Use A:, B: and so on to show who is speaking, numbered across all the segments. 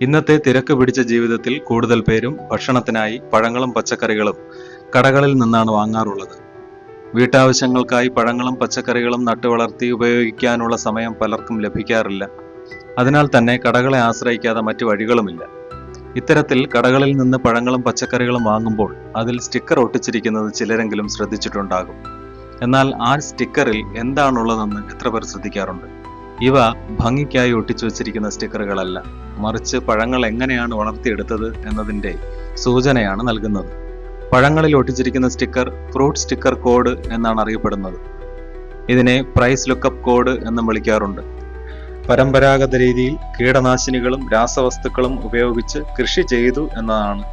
A: ഇന്നത്തെ തിരക്ക് പിടിച്ച ജീവിതത്തിൽ കൂടുതൽ പേരും ഭക്ഷണത്തിനായി പഴങ്ങളും പച്ചക്കറികളും കടകളിൽ നിന്നാണ് വാങ്ങാറുള്ളത്. വീട്ടാവശ്യങ്ങൾക്കായി പഴങ്ങളും പച്ചക്കറികളും നട്ടുവളർത്തി ഉപയോഗിക്കാനുള്ള സമയം പലർക്കും ലഭിക്കാറില്ല. അതിനാൽ തന്നെ കടകളെ ആശ്രയിക്കാതെ മറ്റു വഴികളുമില്ല. ഇത്തരത്തിൽ കടകളിൽ നിന്ന് പഴങ്ങളും പച്ചക്കറികളും വാങ്ങുമ്പോൾ അതിൽ സ്റ്റിക്കർ ഒട്ടിച്ചിരിക്കുന്നത് ചിലരെങ്കിലും ശ്രദ്ധിച്ചിട്ടുണ്ടാകും. എന്നാൽ ആ സ്റ്റിക്കറിൽ എന്താണുള്ളതെന്ന് എത്ര പേർ ശ്രദ്ധിക്കാറുണ്ട്? ഇവ ഭംഗിക്കായി ഒട്ടിച്ചു വച്ചിരിക്കുന്ന സ്റ്റിക്കറുകളല്ല, മറിച്ച് പഴങ്ങൾ എങ്ങനെയാണ് വളർത്തിയെടുത്തത് എന്നതിൻ്റെ സൂചനയാണ് നൽകുന്നത്. പഴങ്ങളിൽ ഒട്ടിച്ചിരിക്കുന്ന സ്റ്റിക്കർ ഫ്രൂട്ട് സ്റ്റിക്കർ കോഡ് എന്നാണ് അറിയപ്പെടുന്നത്. ഇതിനെ പ്രൈസ് ലുക്കപ്പ് കോഡ് എന്നും വിളിക്കാറുണ്ട്. പരമ്പരാഗത രീതിയിൽ കീടനാശിനികളും രാസവസ്തുക്കളും ഉപയോഗിച്ച് കൃഷി ചെയ്തു എന്നതാണ്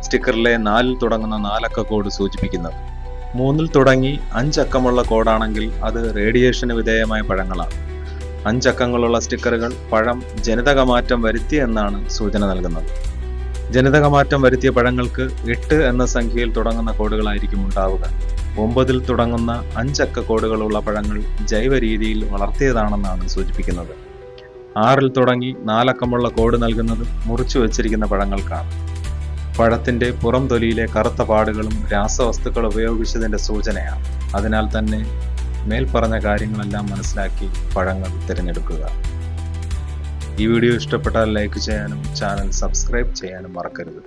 A: സ്റ്റിക്കറിലെ 4 തുടങ്ങുന്ന 4 അക്ക കോഡ് സൂചിപ്പിക്കുന്നത്. 3 തുടങ്ങി 5 അക്കമുള്ള കോഡാണെങ്കിൽ അത് റേഡിയേഷന് വിധേയമായ പഴങ്ങളാണ്. 5 അക്കങ്ങളുള്ള സ്റ്റിക്കറുകൾ പഴം ജനിതകമാറ്റം വരുത്തി എന്നാണ് സൂചന നൽകുന്നത്. ജനിതകമാറ്റം വരുത്തിയ പഴങ്ങൾക്ക് 8 എന്ന സംഖ്യയിൽ തുടങ്ങുന്ന കോഡുകളായിരിക്കും ഉണ്ടാവുക. 9 തുടങ്ങുന്ന 5 അക്ക കോഡുകളുള്ള പഴങ്ങൾ ജൈവ രീതിയിൽ വളർത്തിയതാണെന്നാണ് സൂചിപ്പിക്കുന്നത്. 6 തുടങ്ങി 4 അക്കമുള്ള കോഡ് നൽകുന്നത് മുറിച്ചു വച്ചിരിക്കുന്ന പഴങ്ങൾക്കാണ്. പഴത്തിന്റെ പുറം തൊലിയിലെ കറുത്ത പാടുകളും രാസവസ്തുക്കൾ ഉപയോഗിച്ചതിന്റെ സൂചനയാണ്. അതിനാൽ തന്നെ മേൽപ്പറഞ്ഞ കാര്യങ്ങളെല്ലാം മനസ്സിലാക്കി പഴങ്ങൾ തിരഞ്ഞെടുക്കുക. ഈ വീഡിയോ ഇഷ്ടപ്പെട്ടാൽ ലൈക്ക് ചെയ്യാനും ചാനൽ സബ്സ്ക്രൈബ് ചെയ്യാനും മറക്കരുത്.